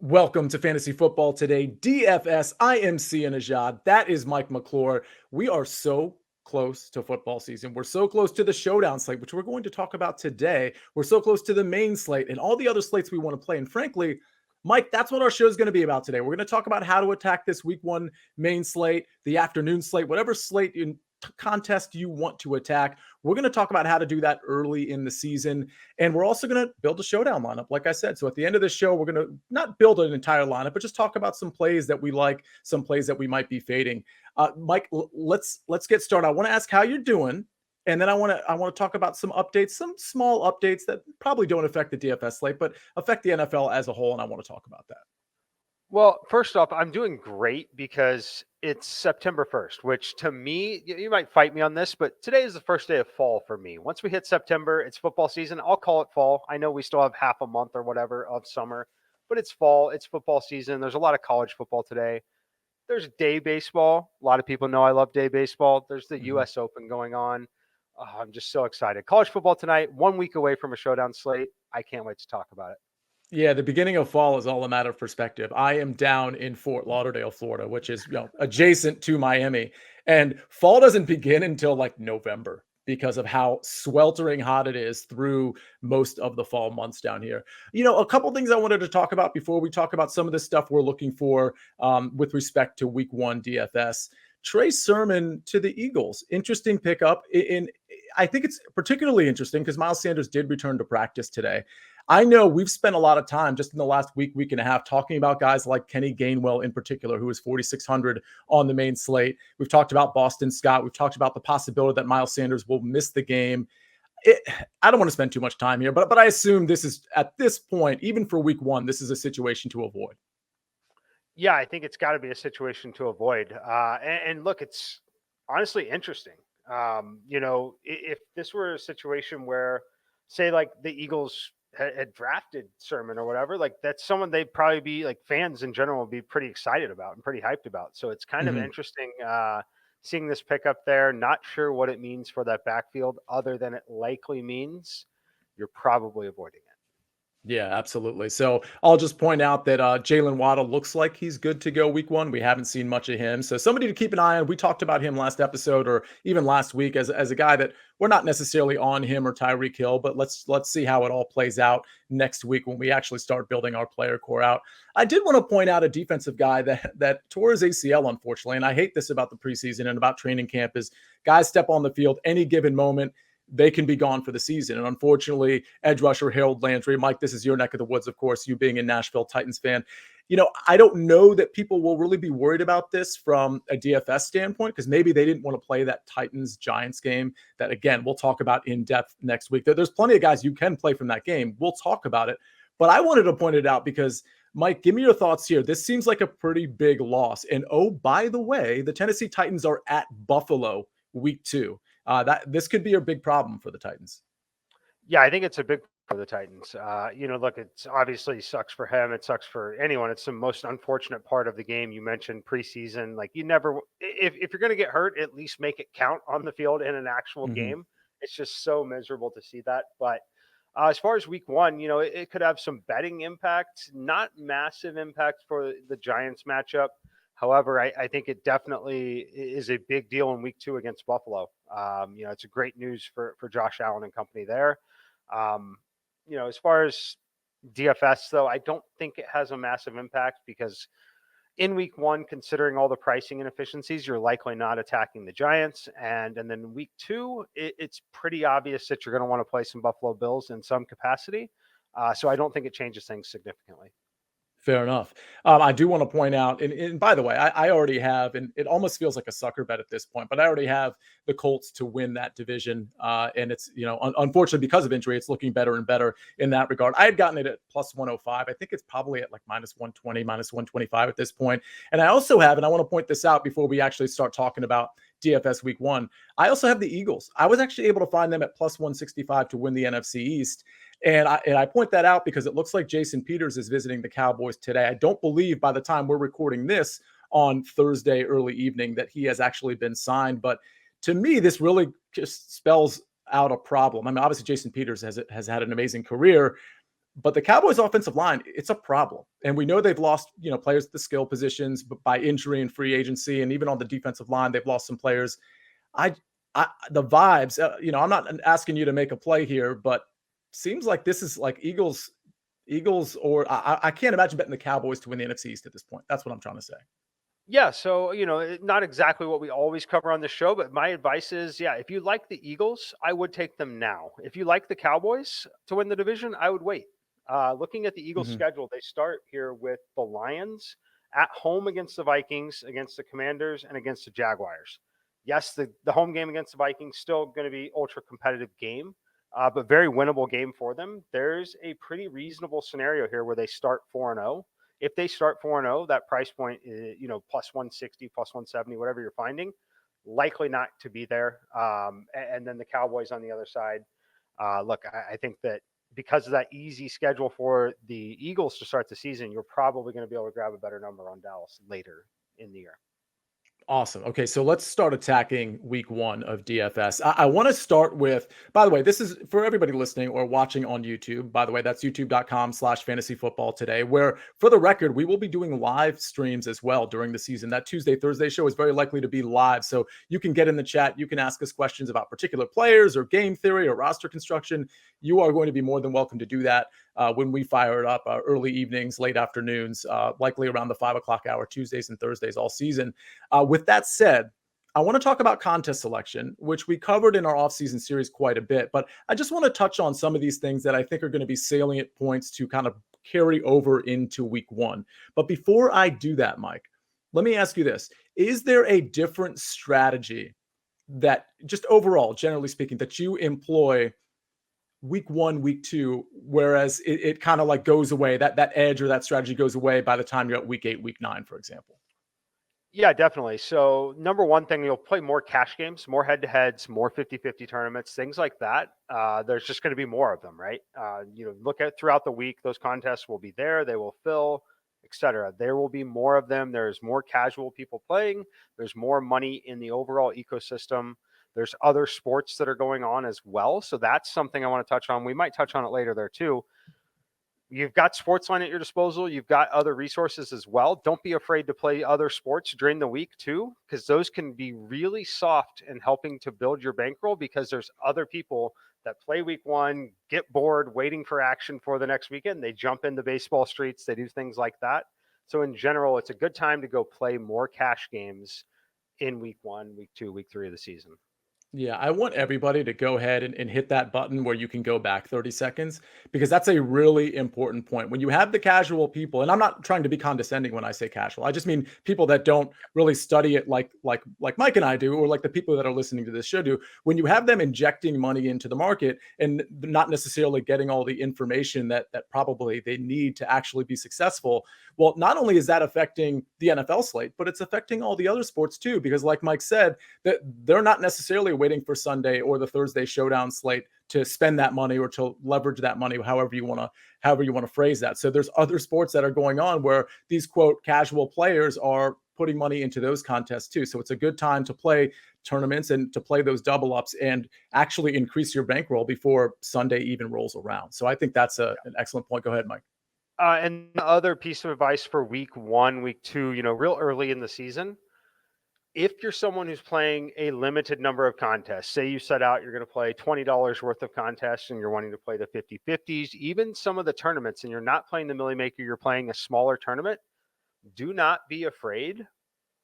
Welcome to Fantasy Football Today, DFS. I am Nejad. That is Mike McClure. We are so close to football season. We're so close to the showdown slate, which we're going to talk about today. We're so close to the main slate and all the other slates we want to play. And frankly, Mike, that's what our show is going to be about today. We're going to talk about how to attack this week one main slate, the afternoon slate, whatever slate in contest you want to attack. We're going to talk about how to do that early in the season. And we're also going to build a showdown lineup, like I said. So at the end of the show, we're going to not build an entire lineup, but just talk about some plays that we like, some plays that we might be fading. Mike, let's get started. I want to ask how you're doing. And then I want to talk about some updates, some small updates that probably don't affect the DFS slate, but affect the NFL as a whole. And I want to talk about that. Well, first off, I'm doing great because it's September 1st, which to me, you might fight me on this, but today is the first day of fall for me. Once we hit September, it's football season. I'll call it fall. I know we still have half a month or whatever of summer, but it's fall. It's football season. There's a lot of college football today. There's day baseball. A lot of people know I love day baseball. There's the U.S. Open going on. I'm just so excited. College football tonight, 1 week away from a showdown slate. I can't wait to talk about it. Yeah, the beginning of fall is all a matter of perspective. I am down in Fort Lauderdale, Florida, which is adjacent to Miami, and fall doesn't begin until like November because of how sweltering hot it is through most of the fall months down here. A couple things I wanted to talk about before we talk about some of the stuff we're looking for with respect to Week 1 DFS. Trey Sermon to the Eagles, interesting pickup. I think it's particularly interesting because Miles Sanders did return to practice today. I know we've spent a lot of time just in the last week and a half talking about guys like Kenny Gainwell in particular, who is 4,600 on the main slate. We've talked about Boston Scott. We've talked about the possibility that Miles Sanders will miss the game. I don't want to spend too much time here, but I assume this is, at this point, even for Week 1, this is a situation to avoid. Yeah, I think it's got to be a situation to avoid. And look, it's honestly interesting. If this were a situation where, say, like the Eagles had drafted Sermon or whatever, like that's someone they'd probably be like fans in general would be pretty excited about and pretty hyped about. So it's kind of interesting seeing this pickup there. Not sure what it means for that backfield other than it likely means you're probably avoiding it. Yeah, absolutely. So I'll just point out that Jalen Waddle looks like he's good to go Week 1. We haven't seen much of him. So somebody to keep an eye on. We talked about him last episode or even last week as a guy that we're not necessarily on him or Tyreek Hill, but let's see how it all plays out next week when we actually start building our player core out. I did want to point out a defensive guy that tore his ACL, unfortunately, and I hate this about the preseason and about training camp is guys step on the field any given moment. They can be gone for the season. And unfortunately, edge rusher Harold Landry, Mike, this is your neck of the woods, of course, you being a Nashville Titans fan. I don't know that people will really be worried about this from a DFS standpoint because maybe they didn't want to play that Titans-Giants game that, again, we'll talk about in depth next week. There's plenty of guys you can play from that game. We'll talk about it. But I wanted to point it out because, Mike, give me your thoughts here. This seems like a pretty big loss. And, oh, by the way, the Tennessee Titans are at Buffalo Week 2. This could be a big problem for the Titans. Yeah, I think it's a big for the Titans. Look, it's obviously sucks for him. It sucks for anyone. It's the most unfortunate part of the game. You mentioned preseason. Like you never, if you're going to get hurt, at least make it count on the field in an actual game. It's just so miserable to see that. But as far as Week 1, it could have some betting impact, not massive impact for the Giants matchup. However, I think it definitely is a big deal in Week 2 against Buffalo. It's a great news for Josh Allen and company there. As far as DFS, though, I don't think it has a massive impact because in Week 1, considering all the pricing inefficiencies, you're likely not attacking the Giants. And then Week 2, it's pretty obvious that you're going to want to play some Buffalo Bills in some capacity. So I don't think it changes things significantly. Fair enough. I do want to point out, and by the way, I already have, and it almost feels like a sucker bet at this point, but I already have the Colts to win that division. And it's, unfortunately because of injury, it's looking better and better in that regard. I had gotten it at plus 105. I think it's probably at like minus 120, minus 125 at this point. And I also have, and I want to point this out before we actually start talking about DFS Week 1. I also have the Eagles. I was actually able to find them at plus 165 to win the NFC East. And I point that out because it looks like Jason Peters is visiting the Cowboys today. I don't believe by the time we're recording this on Thursday early evening that he has actually been signed. But to me, this really just spells out a problem. I mean, obviously Jason Peters has had an amazing career, But the Cowboys offensive line, it's a problem. And we know they've lost, players at the skill positions by injury and free agency. And even on the defensive line, they've lost some players. I, the vibes, I'm not asking you to make a play here, but seems like this is like Eagles, or I can't imagine betting the Cowboys to win the NFC East at this point. That's what I'm trying to say. Yeah, so not exactly what we always cover on the show, but my advice is, yeah, if you like the Eagles, I would take them now. If you like the Cowboys to win the division, I would wait. Looking at the Eagles' Mhm. schedule, they start here with the Lions at home against the Vikings, against the Commanders, and against the Jaguars. Yes, the home game against the Vikings still going to be ultra competitive game, but very winnable game for them. There's a pretty reasonable scenario here where they start 4-0. If they start 4-0, that price point is, plus 160, plus 170, whatever you're finding, likely not to be there. And then the Cowboys on the other side. Look, I think that because of that easy schedule for the Eagles to start the season, you're probably going to be able to grab a better number on Dallas later in the year. Awesome. Okay, so let's start attacking week one of DFS. I want to start with, by the way, this is for everybody listening or watching on YouTube. By the way, that's youtube.com/fantasy football today, where for the record, we will be doing live streams as well during the season. That Tuesday, Thursday show is very likely to be live. So you can get in the chat. You can ask us questions about particular players or game theory or roster construction. You are going to be more than welcome to do that when we fire it up early evenings, late afternoons, likely around the 5 o'clock hour, Tuesdays and Thursdays all season. With that said, I want to talk about contest selection, which we covered in our offseason series quite a bit, but I just want to touch on some of these things that I think are going to be salient points to kind of carry over into week one. But before I do that, Mike, let me ask you this. Is there a different strategy that just overall, generally speaking, that you employ week one, week two, whereas it kind of like goes away, that edge or that strategy goes away by the time you're at week 8, week 9, for example? Yeah, definitely. So, number one thing, you'll play more cash games, more head to heads, more 50-50 tournaments, things like that. There's just going to be more of them, right? Look at throughout the week, those contests will be there, they will fill, etc. There will be more of them. There's more casual people playing, there's more money in the overall ecosystem. There's other sports that are going on as well. So, that's something I want to touch on. We might touch on it later there too. You've got Sportsline at your disposal. You've got other resources as well. Don't be afraid to play other sports during the week too, because those can be really soft in helping to build your bankroll, because there's other people that play week one, get bored, waiting for action for the next weekend. They jump into baseball streets. They do things like that. So in general, it's a good time to go play more cash games in week one, week two, week three of the season. Yeah, I want everybody to go ahead and hit that button where you can go back 30 seconds, because that's a really important point. When you have the casual people, and I'm not trying to be condescending when I say casual, I just mean people that don't really study it like Mike and I do, or like the people that are listening to this show do. When you have them injecting money into the market and not necessarily getting all the information that probably they need to actually be successful, well, not only is that affecting the NFL slate, but it's affecting all the other sports too, because like Mike said, that they're not necessarily waiting for Sunday or the Thursday showdown slate to spend that money or to leverage that money, however you want to phrase that. So there's other sports that are going on where these quote casual players are putting money into those contests too. So it's a good time to play tournaments and to play those double ups and actually increase your bankroll before Sunday even rolls around. So I think that's an excellent point. Go ahead, Mike. And the other piece of advice for week one, week two, real early in the season, if you're someone who's playing a limited number of contests, say you set out, you're going to play $20 worth of contests and you're wanting to play the 50-50s, even some of the tournaments, and you're not playing the Millie Maker, you're playing a smaller tournament, do not be afraid.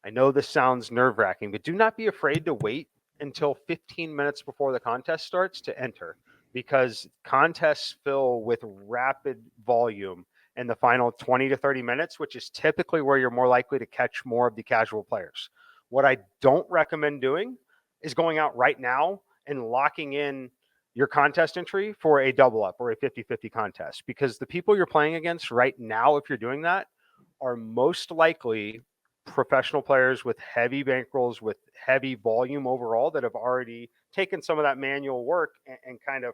I know this sounds nerve wracking, but do not be afraid to wait until 15 minutes before the contest starts to enter, because contests fill with rapid volume in the final 20 to 30 minutes, which is typically where you're more likely to catch more of the casual players. What I don't recommend doing is going out right now and locking in your contest entry for a double up or a 50-50 contest, because the people you're playing against right now, if you're doing that, are most likely professional players with heavy bankrolls, with heavy volume overall, that have already taken some of that manual work and kind of,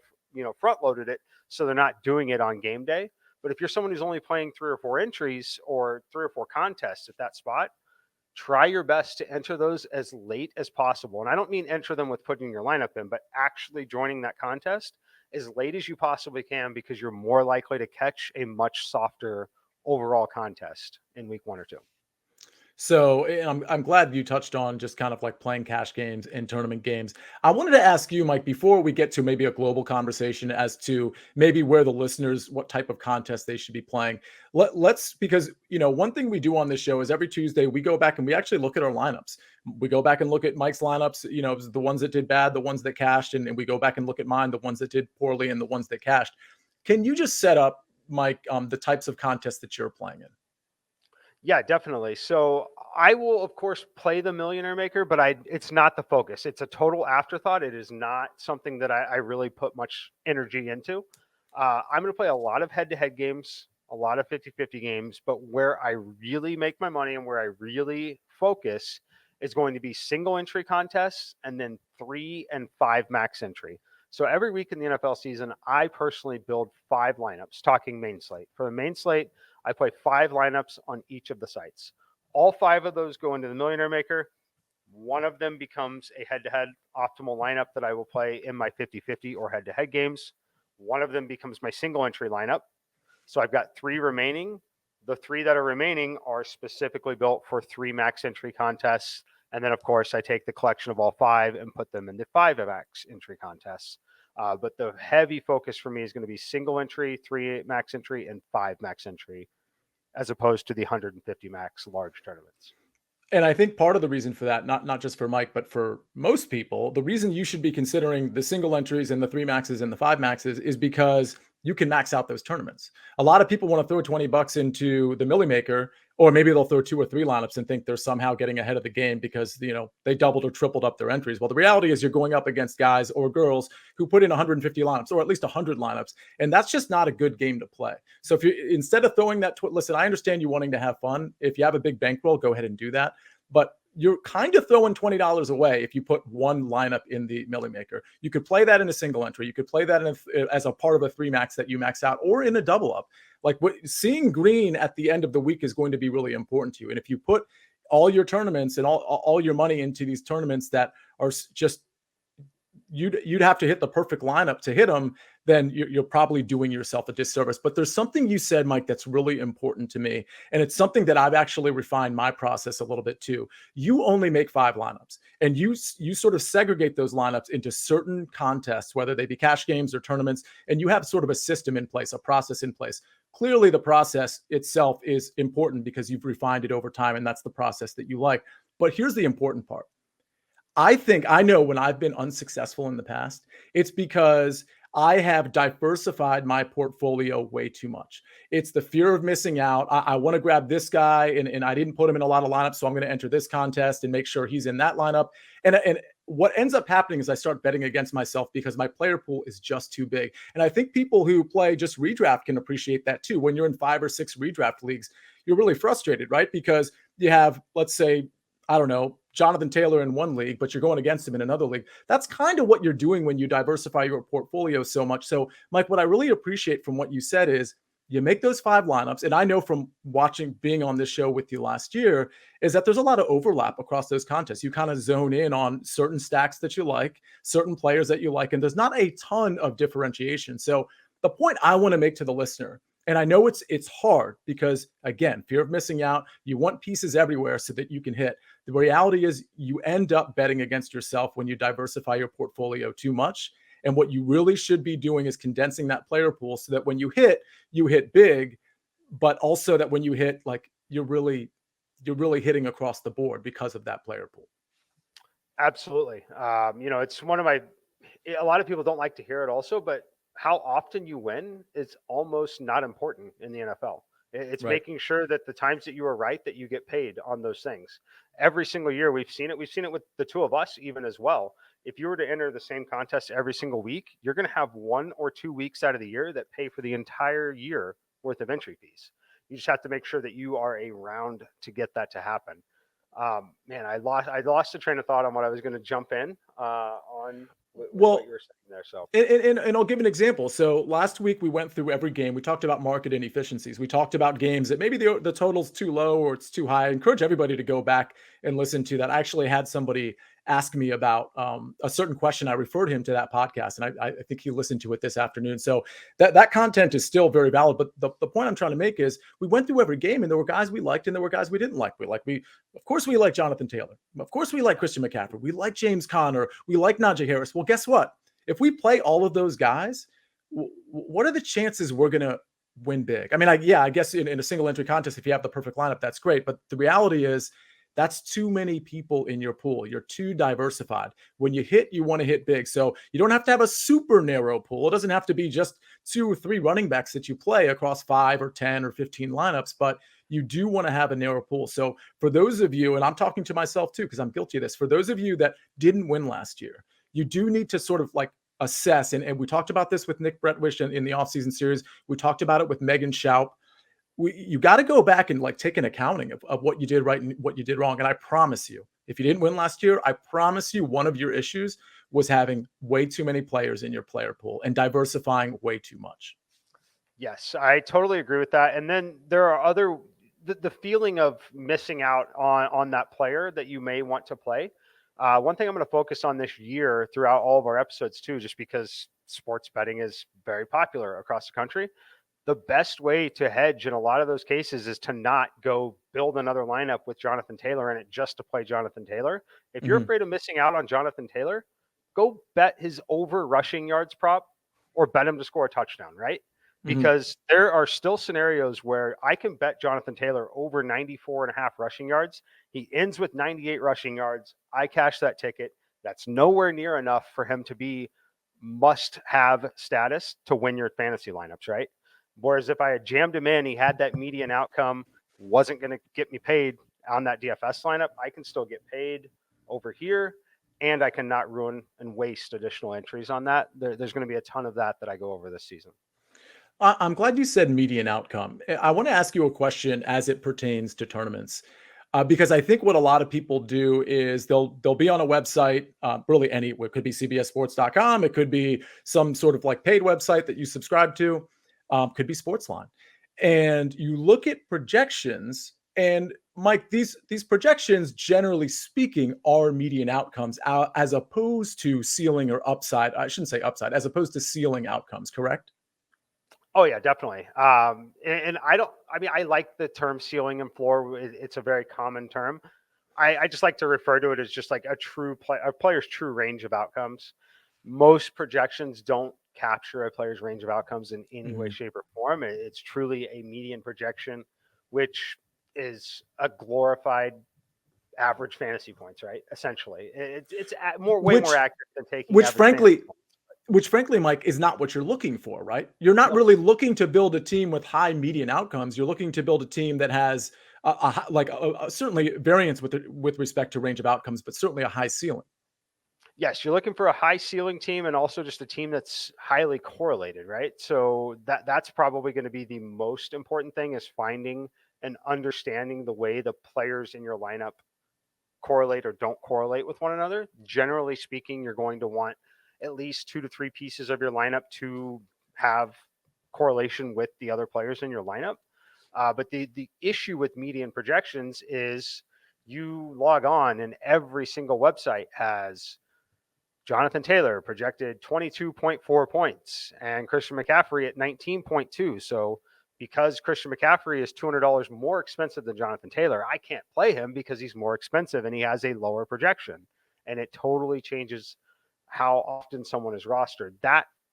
front loaded it. So they're not doing it on game day. But if you're someone who's only playing 3 or 4 entries or 3 or 4 contests at that spot, try your best to enter those as late as possible. And I don't mean enter them with putting your lineup in, but actually joining that contest as late as you possibly can, because you're more likely to catch a much softer overall contest in week 1 or 2. So I'm glad you touched on just kind of like playing cash games and tournament games. I wanted to ask you, Mike, before we get to maybe a global conversation as to maybe where the listeners, what type of contest they should be playing. Let's, because, one thing we do on this show is every Tuesday we go back and we actually look at our lineups. We go back and look at Mike's lineups, the ones that did bad, the ones that cashed, and we go back and look at mine, the ones that did poorly and the ones that cashed. Can you just set up, Mike, the types of contests that you're playing in? Yeah, definitely. So I will, of course, play the Millionaire Maker, but it's not the focus. It's a total afterthought. It is not something that I really put much energy into. I'm going to play a lot of head-to-head games, a lot of 50-50 games, but where I really make my money and where I really focus is going to be single entry contests and then 3 and 5 max entry. So every week in the NFL season, I personally build 5 lineups, talking main slate. For the main slate, I play 5 lineups on each of the sites. All 5 of those go into the Millionaire Maker. One of them becomes a head-to-head optimal lineup that I will play in my 50-50 or head-to-head games. One of them becomes my single entry lineup. So I've got 3 remaining. The 3 that are remaining are specifically built for 3 max entry contests. And then, of course, I take the collection of all 5 and put them into 5 max entry contests. But the heavy focus for me is going to be single entry, 3 max entry, and 5 max entry, as opposed to the 150 max large tournaments. And I think part of the reason for that, not just for Mike, but for most people, the reason you should be considering the single entries and the 3 maxes and the 5 maxes is because you can max out those tournaments. A lot of people want to throw $20 into the Millie Maker, or maybe they'll throw 2 or 3 lineups and think they're somehow getting ahead of the game because, they doubled or tripled up their entries. Well, the reality is you're going up against guys or girls who put in 150 lineups or at least 100 lineups. And that's just not a good game to play. So if you, instead of throwing that, listen, I understand you wanting to have fun. If you have a big bankroll, go ahead and do that. But you're kind of throwing $20 away if you put one lineup in the Millie Maker. You could play that in a single entry. You could play that as a part of a 3 max that you max out, or in a double up. Like seeing green at the end of the week is going to be really important to you. And if you put all your tournaments and all your money into these tournaments that are just, you'd have to hit the perfect lineup to hit them, then you're probably doing yourself a disservice. But there's something you said, Mike, that's really important to me. And it's something that I've actually refined my process a little bit too. You only make 5 lineups, and you sort of segregate those lineups into certain contests, whether they be cash games or tournaments, and you have sort of a system in place, a process in place. Clearly, the process itself is important because you've refined it over time, and that's the process that you like. But here's the important part. I know when I've been unsuccessful in the past, it's because I have diversified my portfolio way too much. It's the fear of missing out. I want to grab this guy and I didn't put him in a lot of lineups, so I'm going to enter this contest and make sure he's in that lineup. And what ends up happening is I start betting against myself because my player pool is just too big. And I think people who play just redraft can appreciate that too. When you're in 5 or 6 redraft leagues, you're really frustrated, right? Because you have, let's say, I don't know, Jonathan Taylor in one league, but you're going against him in another league. That's kind of what you're doing when you diversify your portfolio so much. So, Mike, what I really appreciate from what you said is you make those 5 lineups. And I know from being on this show with you last year, is that there's a lot of overlap across those contests. You kind of zone in on certain stacks that you like, certain players that you like, and there's not a ton of differentiation. So the point I want to make to the listener, and I know it's hard because, again, fear of missing out. You want pieces everywhere so that you can hit. The reality is you end up betting against yourself when you diversify your portfolio too much. And what you really should be doing is condensing that player pool so that when you hit big, but also that when you hit, like you're really hitting across the board because of that player pool. Absolutely. It's one of a lot of people don't like to hear it also, but how often you win is almost not important in the NFL. It's Right. making sure that the times that you are right, that you get paid on those things. Every single year we've seen it. We've seen it with the two of us even as well. If you were to enter the same contest every single week, you're going to have 1 or 2 weeks out of the year that pay for the entire year worth of entry fees. You just have to make sure that you are around to get that to happen. I lost the train of thought on what I was going to jump in on with what you were saying there. So, and I'll give an example. So last week we went through every game. We talked about market inefficiencies. We talked about games that maybe the total's too low or it's too high. I encourage everybody to go back and listen to that. I actually had somebody ask me about a certain question, I referred him to that podcast, and I think he listened to it this afternoon. So that content is still very valid. But the point I'm trying to make is we went through every game, and there were guys we liked, and there were guys we didn't like. Of course, we like Jonathan Taylor. Of course, we like Christian McCaffrey. We like James Conner. We like Najee Harris. Well, guess what? If we play all of those guys, what are the chances we're going to win big? I mean, I guess in a single entry contest, if you have the perfect lineup, that's great. But the reality is that's too many people in your pool. You're too diversified. When you hit, you want to hit big. So you don't have to have a super narrow pool. It doesn't have to be just 2 or 3 running backs that you play across 5 or 10 or 15 lineups, but you do want to have a narrow pool. So for those of you, and I'm talking to myself too, because I'm guilty of this, for those of you that didn't win last year, you do need to sort of like assess. And we talked about this with Nick Bretwish in the offseason series. We talked about it with Megan Schaup. You got to go back and like take an accounting of what you did right and what you did wrong. And I promise you, if you didn't win last year, I promise you one of your issues was having way too many players in your player pool and diversifying way too much. Yes, I totally agree with that. And then there are the feeling of missing out on that player that you may want to play. One thing I'm going to focus on this year throughout all of our episodes too, just because sports betting is very popular across the country. The best way to hedge in a lot of those cases is to not go build another lineup with Jonathan Taylor in it just to play Jonathan Taylor. If you're afraid of missing out on Jonathan Taylor, go bet his over rushing yards prop or bet him to score a touchdown, right? Because there are still scenarios where I can bet Jonathan Taylor over 94.5 rushing yards. He ends with 98 rushing yards. I cash that ticket. That's nowhere near enough for him to be must-have status to win your fantasy lineups, right? Whereas if I had jammed him in, he had that median outcome, wasn't going to get me paid on that DFS lineup, I can still get paid over here, and I can not ruin and waste additional entries on that. There's going to be a ton of that I go over this season. I'm glad you said median outcome. I want to ask you a question as it pertains to tournaments, because I think what a lot of people do is they'll be on a website, really anywhere. It could be CBSSports.com. It could be some sort of like paid website that you subscribe to. Could be Sportsline. And you look at projections, and Mike, these projections, generally speaking, are median outcomes as opposed to ceiling or upside. I shouldn't say upside, as opposed to ceiling outcomes, correct? Oh yeah, definitely. And I like the term ceiling and floor. It's a very common term. I just like to refer to it as just like a player's true range of outcomes. Most projections don't capture a player's range of outcomes in any way, shape, or form. It's truly a median projection, which is a glorified average fantasy points, right? Essentially, it's way more accurate than taking. Which frankly, Mike, is not what you're looking for, right? You're not really looking to build a team with high median outcomes. You're looking to build a team that has certainly variance with respect to range of outcomes, but certainly a high ceiling. Yes, you're looking for a high ceiling team and also just a team that's highly correlated, right? So that's probably going to be the most important thing, is finding and understanding the way the players in your lineup correlate or don't correlate with one another. Generally speaking, you're going to want at least 2 to 3 pieces of your lineup to have correlation with the other players in your lineup. But the issue with median projections is you log on and every single website has Jonathan Taylor projected 22.4 points and Christian McCaffrey at 19.2. So because Christian McCaffrey is $200 more expensive than Jonathan Taylor, I can't play him because he's more expensive and he has a lower projection. And it totally changes how often someone is rostered.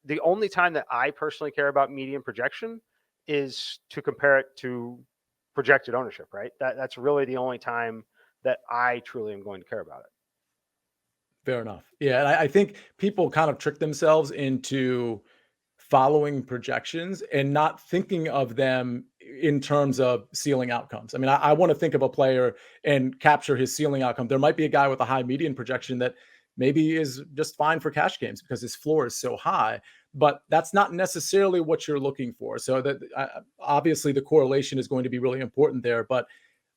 The only time that I personally care about median projection is to compare it to projected ownership, right? That's really the only time that I truly am going to care about it. Fair enough. Yeah. And I think people kind of trick themselves into following projections and not thinking of them in terms of ceiling outcomes. I mean, I want to think of a player and capture his ceiling outcome. There might be a guy with a high median projection that maybe is just fine for cash games because his floor is so high, but that's not necessarily what you're looking for. So that obviously the correlation is going to be really important there. But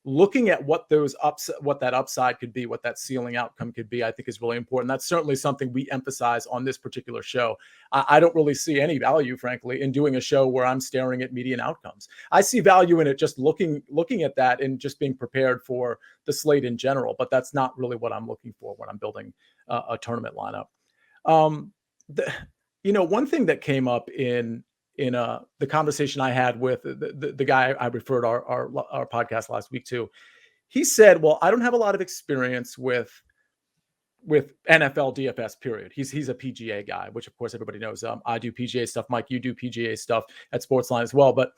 looking at what that upside could be, what that ceiling outcome could be, I think is really important. That's certainly something we emphasize on this particular show. I don't really see any value, frankly, in doing a show where I'm staring at median outcomes. I see value in it just looking at that and just being prepared for the slate in general, but that's not really what I'm looking for when I'm building a tournament lineup. Um, one thing that came up in the conversation I had with the guy I referred our podcast last week to, he said, "Well, I don't have a lot of experience with NFL DFS. Period." He's a PGA guy, which of course everybody knows. I do PGA stuff. Mike, you do PGA stuff at Sportsline as well. But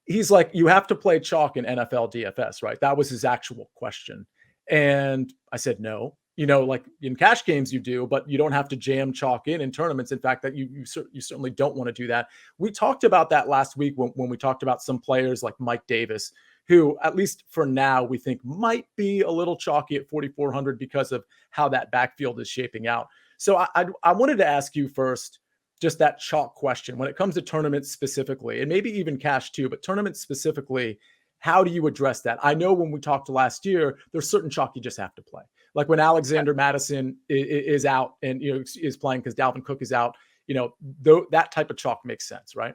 he's like, "You have to play chalk in NFL DFS, right?" That was his actual question, and I said, "No." Like in cash games you do, but you don't have to jam chalk in tournaments. In fact, that you certainly don't want to do that. We talked about that last week when we talked about some players like Mike Davis, who at least for now we think might be a little chalky at 4,400 because of how that backfield is shaping out. So I wanted to ask you first, just that chalk question when it comes to tournaments specifically, and maybe even cash too, but tournaments specifically. How do you address that? I know when we talked last year, there's certain chalk you just have to play. Like when Alexander Madison is out and is playing because Dalvin Cook is out, that type of chalk makes sense, right?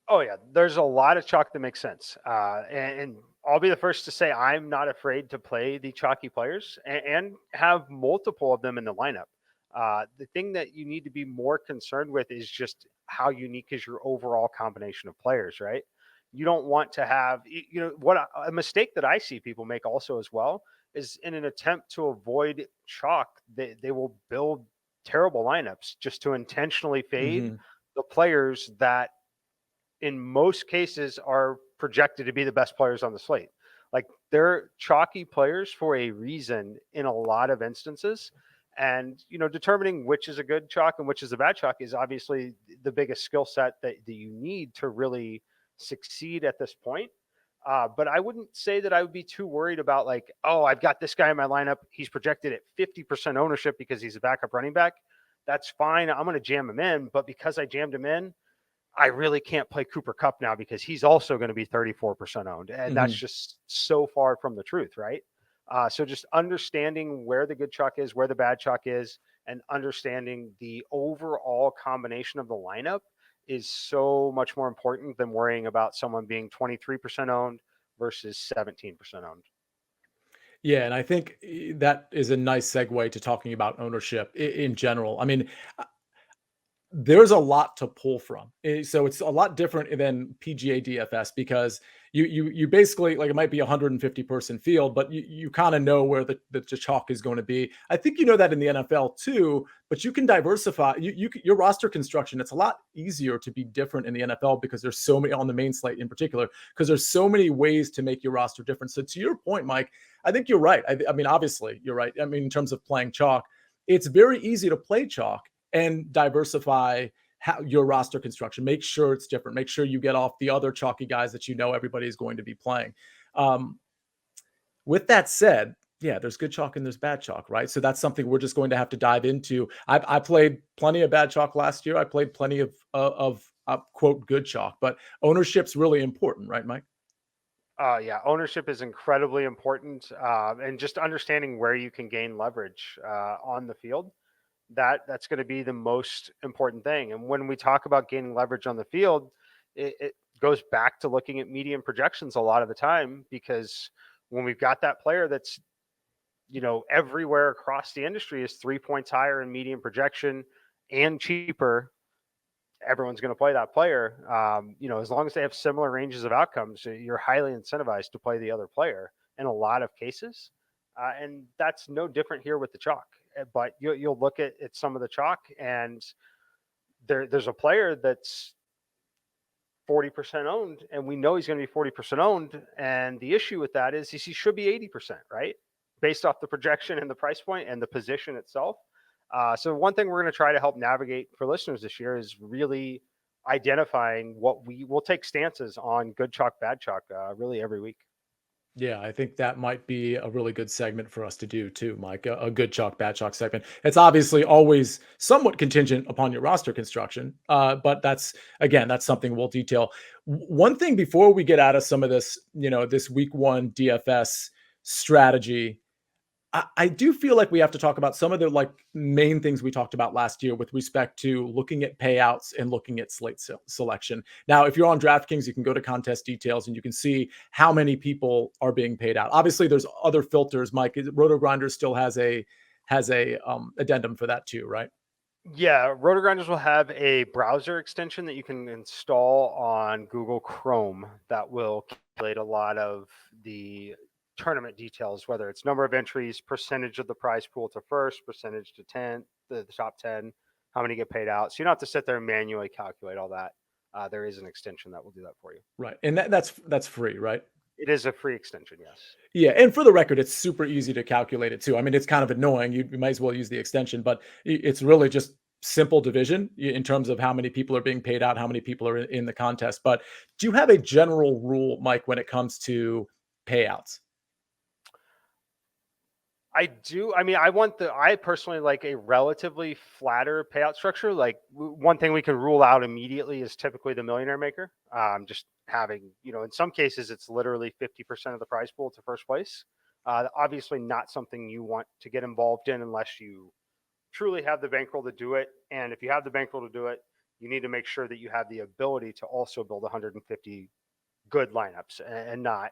Oh yeah, there's a lot of chalk that makes sense, and I'll be the first to say I'm not afraid to play the chalky players and have multiple of them in the lineup. The thing that you need to be more concerned with is just how unique is your overall combination of players, right? You don't want to have, what a mistake that I see people make also as well is in an attempt to avoid chalk, they will build terrible lineups just to intentionally fade Mm-hmm. the players that in most cases are projected to be the best players on the slate. Like they're chalky players for a reason in a lot of instances. And, determining which is a good chalk and which is a bad chalk is obviously the biggest skill set that you need to really succeed at this point. But I wouldn't say that I would be too worried about like, oh, I've got this guy in my lineup. He's projected at 50% ownership because he's a backup running back. That's fine. I'm going to jam him in. But because I jammed him in, I really can't play Cooper Kupp now because he's also going to be 34% owned. And that's Mm-hmm. just so far from the truth, right? So just understanding where the good chalk is, where the bad chalk is, and understanding the overall combination of the lineup is so much more important than worrying about someone being 23% owned versus 17% owned. Yeah, and I think that is a nice segue to talking about ownership in general. I mean, there's a lot to pull from. So it's a lot different than PGA DFS because you basically like it might be a 150 person field, but you kind of know where the chalk is going to be. I think you know that in the NFL too, but you can diversify your roster construction. It's a lot easier to be different in the NFL because there's so many on the main slate in particular, because there's so many ways to make your roster different. So to your point, Mike, I think you're right. I mean, obviously you're right. I mean, in terms of playing chalk, it's very easy to play chalk and diversify your roster construction. Make sure it's different. Make sure you get off the other chalky guys that everybody is going to be playing. Um, with that said, yeah, there's good chalk and there's bad chalk, right? So that's something we're just going to have to dive into. I played plenty of bad chalk last year. I played plenty of quote good chalk, but ownership's really important, right, Mike? Yeah, ownership is incredibly important, and just understanding where you can gain leverage on the field. That's going to be the most important thing. And when we talk about gaining leverage on the field, it goes back to looking at median projections a lot of the time, because when we've got that player that's, everywhere across the industry is 3 points higher in median projection and cheaper, everyone's going to play that player. As long as they have similar ranges of outcomes, you're highly incentivized to play the other player in a lot of cases. And that's no different here with the chalk. But you'll look at some of the chalk, and there's a player that's 40% owned, and we know he's going to be 40% owned. And the issue with that is he should be 80%, right? Based off the projection and the price point and the position itself. So one thing we're going to try to help navigate for listeners this year is really identifying what we will take stances on good chalk, bad chalk, really every week. Yeah, I think that might be a really good segment for us to do too, Mike. A good chalk, bad chalk segment. It's obviously always somewhat contingent upon your roster construction, but that's again, that's something we'll detail. One thing before we get out of some of this, this week one DFS strategy, I do feel like we have to talk about some of the like main things we talked about last year with respect to looking at payouts and looking at slate selection. Now, if you're on DraftKings, you can go to contest details and you can see how many people are being paid out. Obviously, there's other filters. Mike, Roto Grinder still has a addendum for that too, right? Yeah, RotoGrinders will have a browser extension that you can install on Google Chrome that will calculate a lot of the tournament details, whether it's number of entries, percentage of the prize pool to first, percentage to 10, the top 10, how many get paid out. So you don't have to sit there and manually calculate all that. There is an extension that will do that for you. Right, and that's free, right? It is a free extension, yes. Yeah, and for the record, it's super easy to calculate it too. I mean, it's kind of annoying. You might as well use the extension, but it's really just simple division in terms of how many people are being paid out, how many people are in the contest. But do you have a general rule, Mike, when it comes to payouts? I do. I mean, I personally like a relatively flatter payout structure. Like one thing we can rule out immediately is typically the millionaire maker. Just having, in some cases, it's literally 50% of the prize pool to first place. Obviously, not something you want to get involved in unless you truly have the bankroll to do it. And if you have the bankroll to do it, you need to make sure that you have the ability to also build 150 good lineups and not,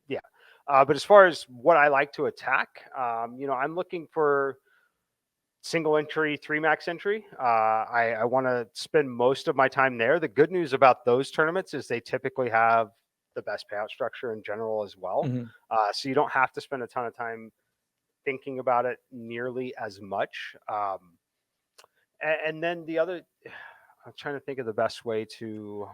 yeah. But as far as what I like to attack, I'm looking for single entry, three max entry. I want to spend most of my time there. The good news about those tournaments is they typically have the best payout structure in general as well. Mhm. So you don't have to spend a ton of time thinking about it nearly as much. And then the other, I'm trying to think of the best way to.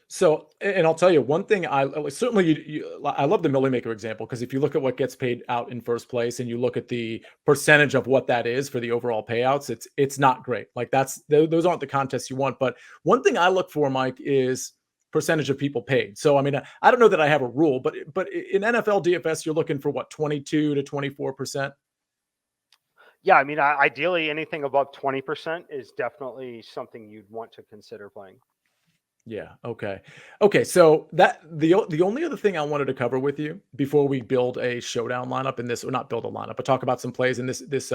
So, and I'll tell you one thing. Certainly, I love the Millie Maker example because if you look at what gets paid out in first place and you look at the percentage of what that is for the overall payouts, it's not great. Like those aren't the contests you want. But one thing I look for, Mike, is percentage of people paid. So, I mean, I don't know that I have a rule, but in NFL DFS, you're looking for what 22 to 24%. Yeah, I mean, ideally, anything above 20% is definitely something you'd want to consider playing. Yeah. Okay. Okay. So the only other thing I wanted to cover with you before we build a showdown lineup in this, or not build a lineup, but talk about some plays in this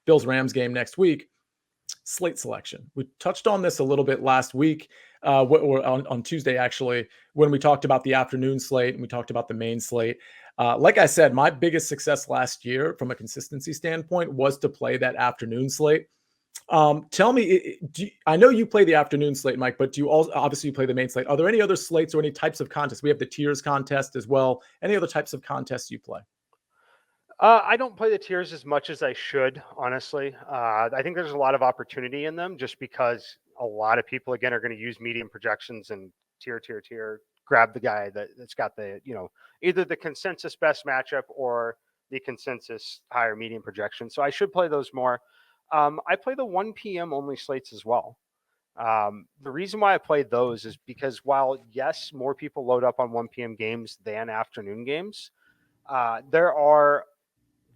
Bills Rams game next week. Slate selection. We touched on this a little bit last week, or on Tuesday actually, when we talked about the afternoon slate and we talked about the main slate. Like I said, my biggest success last year from a consistency standpoint was to play that afternoon slate. Tell me, I know you play the afternoon slate, Mike, but do you also obviously you play the main slate? Are there any other slates or any types of contests? We have the tiers contest as well. Any other types of contests you play? I don't play the tiers as much as I should, honestly. I think there's a lot of opportunity in them just because a lot of people, again, are going to use medium projections and tier, grab the guy that's got the, either the consensus best matchup or the consensus higher medium projection. So I should play those more. I play the 1 p.m. only slates as well. The reason why I play those is because while, yes, more people load up on 1 p.m. games than afternoon games, there are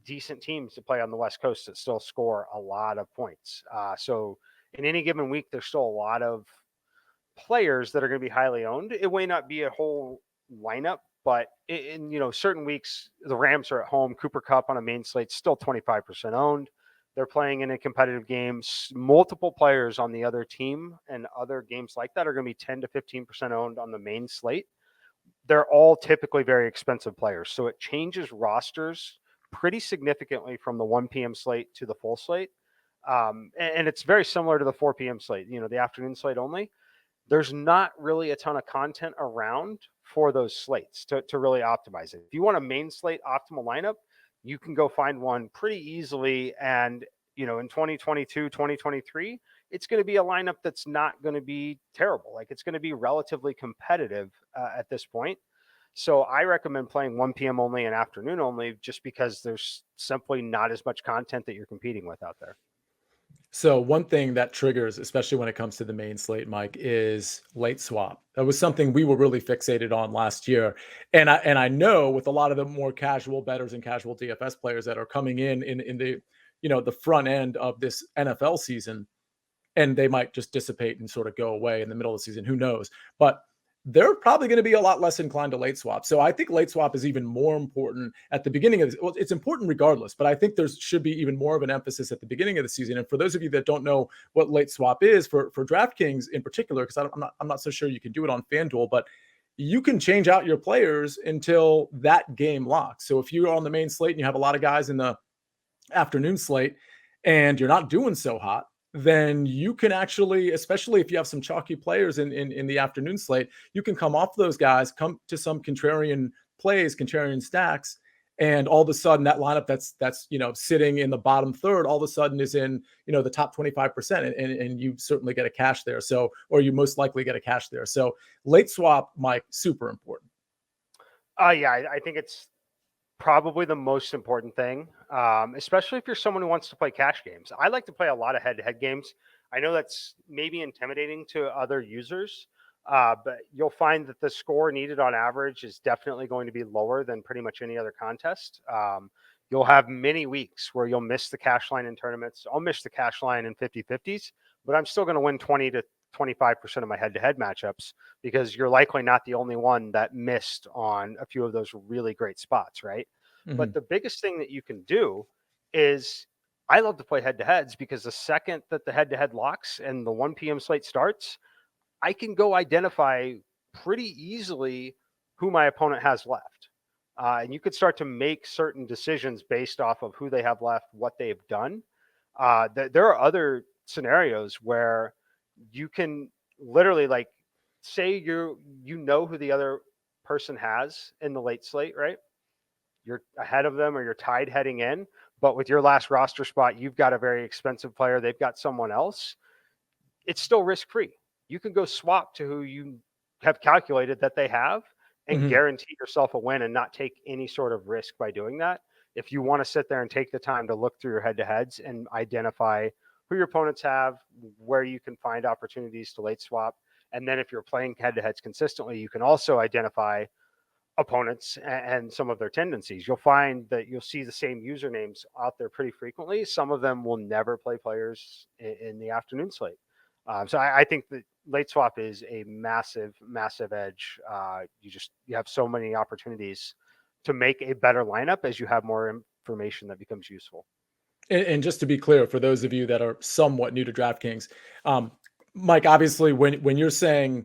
decent teams to play on the West Coast that still score a lot of points. So in any given week, there's still a lot of players that are going to be highly owned. It may not be a whole lineup, but in certain weeks, the Rams are at home. Cooper Kupp on a main slate still 25% owned. They're playing in a competitive game. Multiple players on the other team and other games like that are going to be 10 to 15% owned on the main slate. They're all typically very expensive players. So it changes rosters pretty significantly from the 1 p.m. slate to the full slate. And it's very similar to the 4 p.m. slate, the afternoon slate only. There's not really a ton of content around for those slates to really optimize it. If you want a main slate optimal lineup, you can go find one pretty easily. And, in 2022, 2023, it's going to be a lineup that's not going to be terrible. Like it's going to be relatively competitive at this point. So I recommend playing 1 p.m. only and afternoon only just because there's simply not as much content that you're competing with out there. So one thing that triggers, especially when it comes to the main slate, Mike, is late swap. That was something we were really fixated on last year, and I know with a lot of the more casual bettors and casual DFS players that are coming in the the front end of this NFL season, and they might just dissipate and sort of go away in the middle of the season. Who knows? But they're probably going to be a lot less inclined to late swap. So I think late swap is even more important at the beginning of this. Well, it's important regardless, but I think there should be even more of an emphasis at the beginning of the season. And for those of you that don't know what late swap is for DraftKings in particular, because I'm not so sure you can do it on FanDuel, but you can change out your players until that game locks. So if you're on the main slate and you have a lot of guys in the afternoon slate and you're not doing so hot, then you can actually, especially if you have some chalky players in the afternoon slate, you can come off those guys, come to some contrarian plays, contrarian stacks, and all of a sudden that lineup that's sitting in the bottom third, all of a sudden is in the top 25%, and you certainly get a cash there. So, or you most likely get a cash there. So late swap, Mike, super important. Yeah, I think it's probably the most important thing, especially if you're someone who wants to play cash games. I like to play a lot of head-to-head games. I know that's maybe intimidating to other users, but you'll find that the score needed on average is definitely going to be lower than pretty much any other contest. You'll have many weeks where you'll miss the cash line in tournaments. I'll miss the cash line in 50-50s, but I'm still going to win 20 to 25% of my head-to-head matchups because you're likely not the only one that missed on a few of those really great spots, right? But the biggest thing that you can do is I love to play head-to-heads because the second that the head-to-head locks and the 1 p.m. slate starts, I can go identify pretty easily who my opponent has left. And you could start to make certain decisions based off of who they have left, what they've done. There are other scenarios where you can literally say you know who the other person has in the late slate, right? You're ahead of them or you're tied heading in, but with your last roster spot, you've got a very expensive player. They've got someone else. It's still risk free. You can go swap to who you have calculated that they have and Mhm. guarantee yourself a win and not take any sort of risk by doing that. If you want to sit there and take the time to look through your head to heads and identify who your opponents have, where you can find opportunities to late swap. And then if you're playing head to heads consistently, you can also identify opponents and some of their tendencies. You'll find that you'll see the same usernames out there pretty frequently. Some of them will never play players in the afternoon slate. So I think that late swap is a massive, massive edge. You have so many opportunities to make a better lineup as you have more information that becomes useful. And just to be clear, for those of you that are somewhat new to DraftKings, um, Mike, obviously, when you're saying,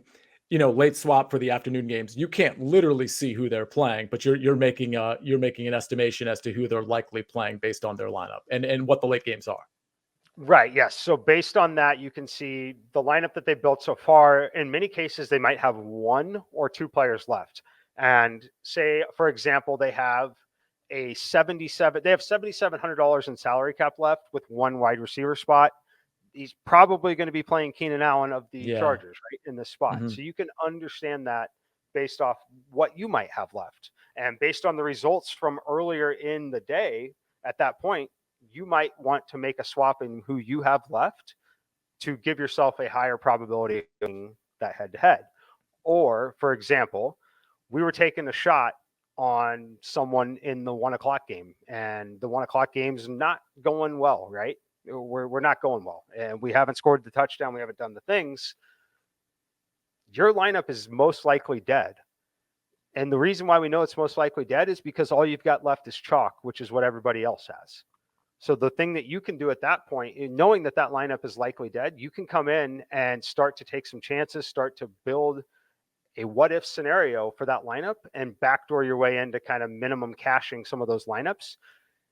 late swap for the afternoon games, you can't literally see who they're playing, but you're making an estimation as to who they're likely playing based on their lineup and what the late games are. Right. Yes. So based on that, you can see the lineup that they built so far. In many cases, they might have 1 or 2 players left. And say, for example, they have $7,700 in salary cap left with 1 wide receiver spot. He's probably going to be playing Keenan Allen of the Yeah. Chargers, right, in this spot. Mhm. So you can understand that based off what you might have left. And based on the results from earlier in the day, at that point, you might want to make a swap in who you have left to give yourself a higher probability of winning that head to head. Or, for example, we were taking a shot on someone in the 1 o'clock game, and the 1 o'clock game's not going well, right? We're not going well, and we haven't scored the touchdown. We haven't done the things. Your lineup is most likely dead. And the reason why we know it's most likely dead is because all you've got left is chalk, which is what everybody else has. So the thing that you can do at that point, knowing that that lineup is likely dead, you can come in and start to take some chances, start to build a what if scenario for that lineup and backdoor your way into kind of minimum caching some of those lineups.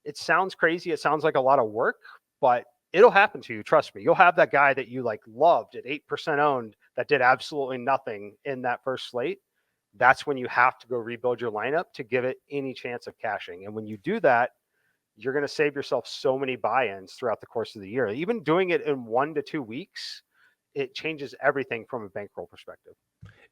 It sounds crazy. It sounds like a lot of work, but it'll happen to you. Trust me. You'll have that guy that you loved at 8% owned that did absolutely nothing in that first slate. That's when you have to go rebuild your lineup to give it any chance of caching. And when you do that, you're going to save yourself so many buy-ins throughout the course of the year. Even doing it in 1 to 2 weeks, it changes everything from a bankroll perspective.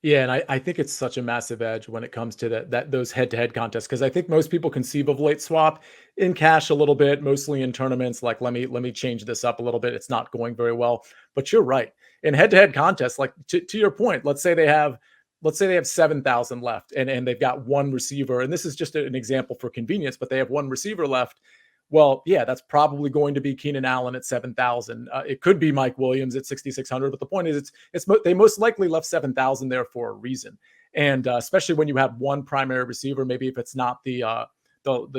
Yeah, and I think it's such a massive edge when it comes to those head-to-head contests, because I think most people conceive of late swap in cash a little bit, mostly in tournaments. Like, let me change this up a little bit. It's not going very well, but you're right. In head-to-head contests, like to your point, let's say they have 7,000 left, and they've got one receiver, and this is just an example for convenience, but they have one receiver left. Well, yeah, that's probably going to be Keenan Allen at 7,000. It could be Mike Williams at 6,600, but the point is, they most likely left 7,000 there for a reason. And especially when you have one primary receiver, maybe if it's not the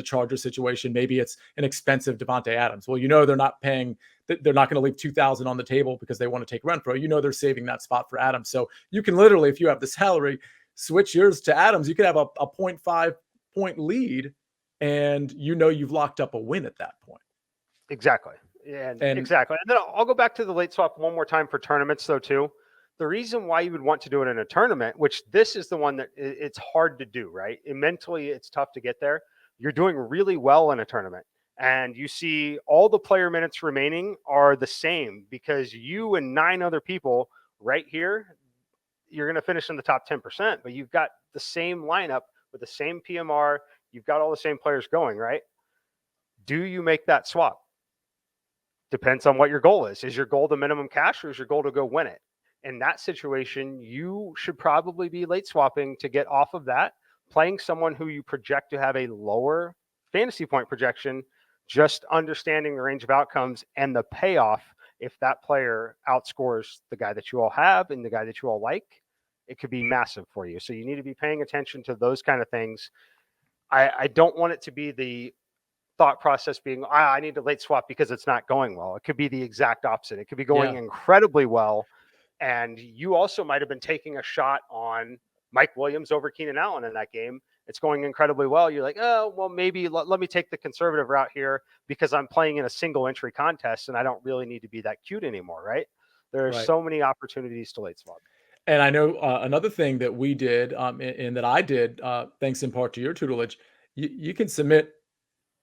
Charger situation, maybe it's an expensive Devontae Adams. Well, they're not going to leave 2,000 on the table because they want to take Renfro. They're saving that spot for Adams. So you can literally, if you have the salary, switch yours to Adams. You could have a 0.5 point lead, and you've locked up a win at that point. Exactly. And exactly. And then I'll go back to the late swap one more time for tournaments, though, too. The reason why you would want to do it in a tournament, which this is the one that it's hard to do, right? And mentally, it's tough to get there. You're doing really well in a tournament, and you see all the player minutes remaining are the same because you and 9 other people right here, you're going to finish in the top 10%, but you've got the same lineup with the same PMR. You've got all the same players going, right? Do you make that swap? Depends on what your goal is. Is your goal the minimum cash, or is your goal to go win it? In that situation, you should probably be late swapping to get off of that, playing someone who you project to have a lower fantasy point projection, just understanding the range of outcomes and the payoff. If that player outscores the guy that you all have and the guy that you all like, it could be massive for you. So you need to be paying attention to those kind of things. I don't want it to be the thought process being, I need to late swap because it's not going well. It could be the exact opposite. It could be going incredibly well. And you also might have been taking a shot on Mike Williams over Keenan Allen in that game. It's going incredibly well. You're like, oh, well, maybe let me take the conservative route here because I'm playing in a single entry contest and I don't really need to be that cute anymore, right? There are so many opportunities to late swap. And I know another thing that we did, and that I did, thanks in part to your tutelage, you can submit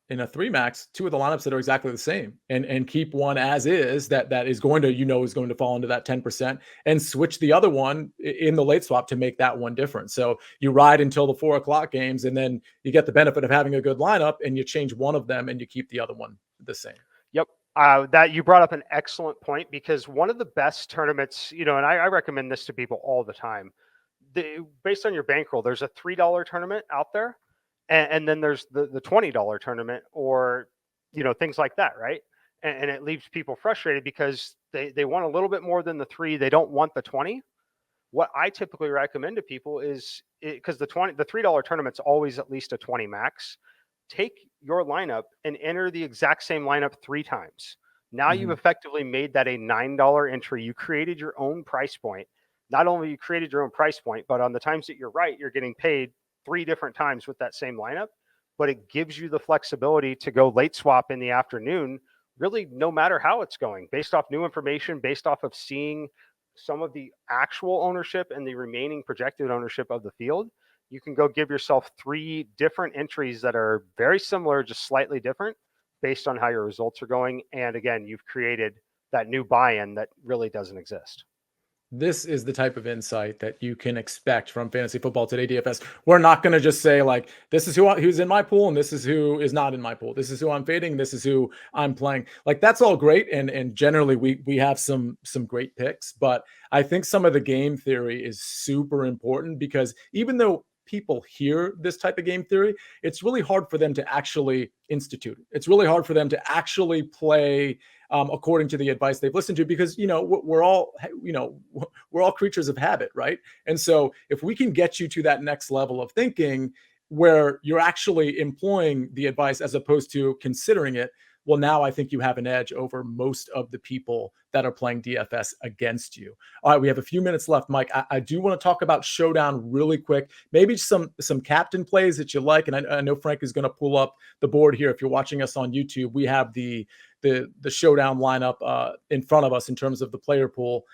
in a 3 max 2 of the lineups that are exactly the same, and keep one as is that is going to is going to fall into that 10%, and switch the other one in the late swap to make that one different. So you ride until the 4 o'clock games, and then you get the benefit of having a good lineup, and you change one of them and you keep the other one the same. Yep. That you brought up an excellent point, because one of the best tournaments, and I recommend this to people all the time. Based on your bankroll, there's a $3 tournament out there, and then there's the $20 tournament, or things like that, right? And it leaves people frustrated because they want a little bit more than the 3. They don't want the 20. What I typically recommend to people is, because the $3 tournament's always at least a 20 max. Take your lineup and enter the exact same lineup 3 times. Now you've effectively made that a $9 entry. You created your own price point. Not only you created your own price point, but on the times that you're right, you're getting paid 3 different times with that same lineup. But it gives you the flexibility to go late swap in the afternoon, really no matter how it's going, based off new information, based off of seeing some of the actual ownership and the remaining projected ownership of the field. You can go give yourself 3 different entries that are very similar, just slightly different based on how your results are going. And again, you've created that new buy-in that really doesn't exist. This is the type of insight that you can expect from Fantasy Football Today DFS. We're not going to just say, like, this is who's in my pool and this is who is not in my pool. This is who I'm fading. This is who I'm playing. Like, that's all great. And generally we have some great picks, but I think some of the game theory is super important, because even though people hear this type of game theory, it's really hard for them to actually institute it. It's really hard for them to actually play according to the advice they've listened to, because we're all creatures of habit, right? And so if we can get you to that next level of thinking where you're actually employing the advice as opposed to considering it, well, now I think you have an edge over most of the people that are playing DFS against you. All right, we have a few minutes left, Mike. I do want to talk about Showdown really quick. Maybe some captain plays that you like, and I know Frank is going to pull up the board here. If you're watching us on YouTube, we have the Showdown lineup in front of us in terms of the player pool.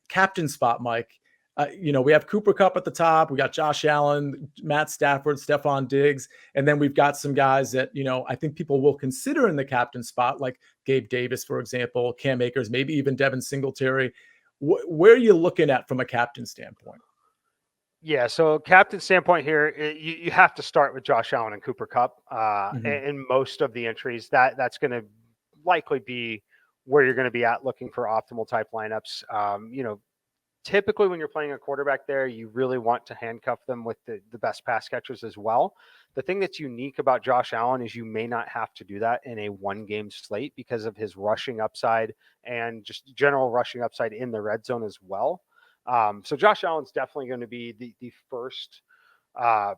Captain spot, Mike. We have Cooper Kupp at the top. We got Josh Allen, Matt Stafford, Stephon Diggs. And then we've got some guys that, I think people will consider in the captain spot, like Gabe Davis, for example, Cam Akers, maybe even Devin Singletary. Where are you looking at from a captain standpoint? Yeah, so captain standpoint here, you have to start with Josh Allen and Cooper Cup Mhm. in most of the entries. That's going to likely be where you're going to be at looking for optimal type lineups. Typically when you're playing a quarterback there, you really want to handcuff them with the best pass catchers as well. The thing that's unique about Josh Allen is you may not have to do that in a one game slate because of his rushing upside and just general rushing upside in the red zone as well. So Josh Allen's definitely going to be the first uh,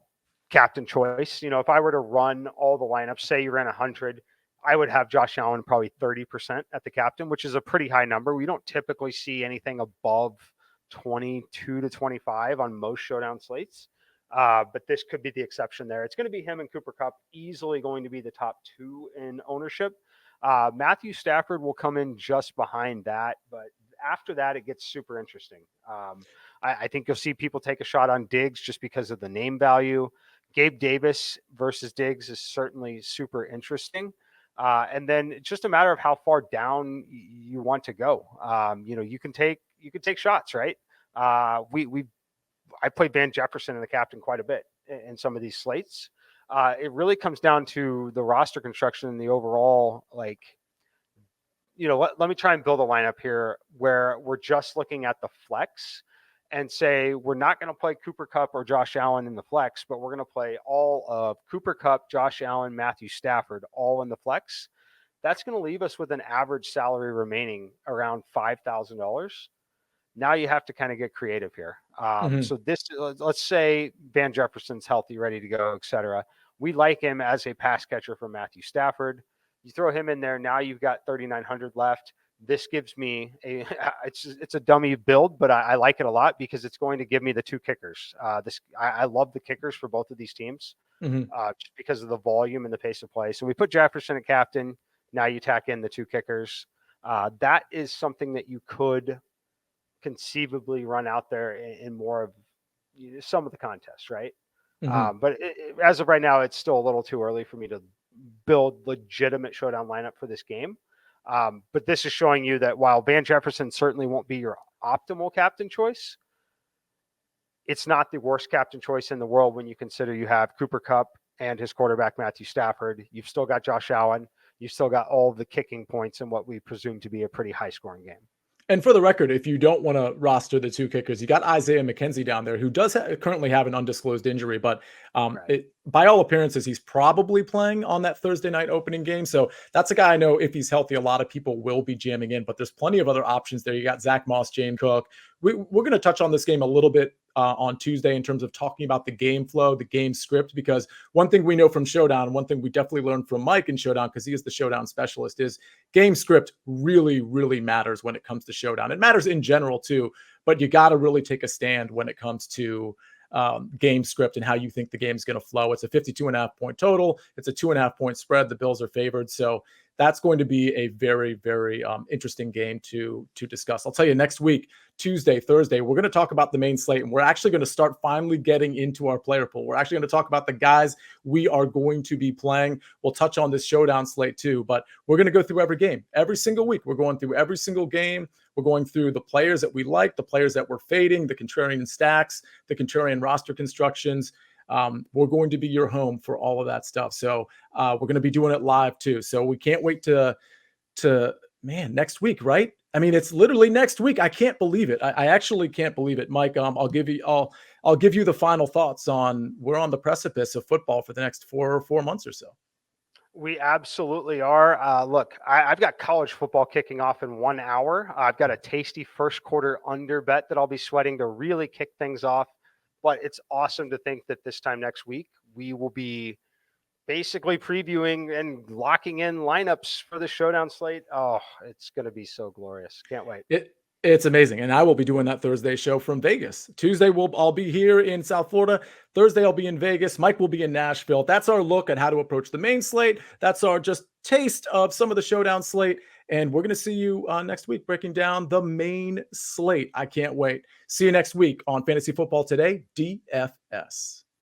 captain choice. If I were to run all the lineups, say you ran 100, I would have Josh Allen probably 30% at the captain, which is a pretty high number. We don't typically see anything above 22 to 25 on most showdown slates. But this could be the exception there. It's going to be him and Cooper Cup, easily going to be the top two in ownership. Matthew Stafford will come in just behind that, but after that, it gets super interesting. I think you'll see people take a shot on Diggs just because of the name value. Gabe Davis versus Diggs is certainly super interesting. And then it's just a matter of how far down you want to go. You can take shots, right? I played Van Jefferson and the captain quite a bit in some of these slates. It really comes down to the roster construction and the overall, let me try and build a lineup here where we're just looking at the flex and say we're not going to play Cooper Cup or Josh Allen in the flex, but we're going to play all of Cooper Cup, Josh Allen, Matthew Stafford, all in the flex. That's going to leave us with an average salary remaining around $5,000. Now you have to kind of get creative here. Mhm. So this, let's say Van Jefferson's healthy, ready to go, etc. We like him as a pass catcher for Matthew Stafford. You throw him in there. Now you've got 3,900 left. This gives me it's a dummy build, but I like it a lot because it's going to give me the two kickers. I love the kickers for both of these teams Mhm. just because of the volume and the pace of play. So we put Jefferson at captain. Now you tack in the two kickers. That is something that you could conceivably run out there in more of some of the contests, right? Mhm. But as of right now, it's still a little too early for me to build legitimate showdown lineup for this game. But this is showing you that while Van Jefferson certainly won't be your optimal captain choice, it's not the worst captain choice in the world when you consider you have Cooper Cup and his quarterback Matthew Stafford. You've still got Josh Allen. You've still got all the kicking points in what we presume to be a pretty high scoring game. And for the record, if you don't want to roster the two kickers, you got Isaiah McKenzie down there, who does currently have an undisclosed injury, but Right. by all appearances, he's probably playing on that Thursday night opening game. So that's a guy I know if he's healthy, a lot of people will be jamming in. But there's plenty of other options there. You got Zach Moss, James Cook. We're going to touch on this game a little bit on Tuesday in terms of talking about the game flow, the game script, because one thing we know from Showdown, one thing we definitely learned from Mike in Showdown, because he is the Showdown specialist, is game script really, really matters when it comes to Showdown. It matters in general too, but you got to really take a stand when it comes to game script and how you think the game is going to flow. It's a 52.5 point total. It's a 2.5 point spread. The Bills are favored. So that's going to be a very, very interesting game to discuss. I'll tell you next week, Tuesday, Thursday, we're going to talk about the main slate, and we're actually going to start finally getting into our player pool. We're actually going to talk about the guys we are going to be playing. We'll touch on this Showdown slate too, but we're going to go through every game, every single week. We're going through every single game. We're going through the players that we like, the players that we're fading, the contrarian stacks, the contrarian roster constructions. We're going to be your home for all of that stuff. So we're going to be doing it live too. So we can't wait to man, next week, right? I mean, it's literally next week. I can't believe it. I actually can't believe it, Mike. I'll give you the final thoughts on we're on the precipice of football for the next 4 months or so. We absolutely are. Look, I've got college football kicking off in 1 hour. I've got a tasty first quarter under bet that I'll be sweating to really kick things off. But it's awesome to think that this time next week, we will be basically previewing and locking in lineups for the showdown slate. Oh, it's going to be so glorious. Can't wait. It's amazing. And I will be doing that Thursday show from Vegas. Tuesday, I'll be here in South Florida. Thursday, I'll be in Vegas. Mike will be in Nashville. That's our look at how to approach the main slate. That's our just taste of some of the showdown slate. And we're going to see you next week breaking down the main slate. I can't wait. See you next week on Fantasy Football Today, DFS.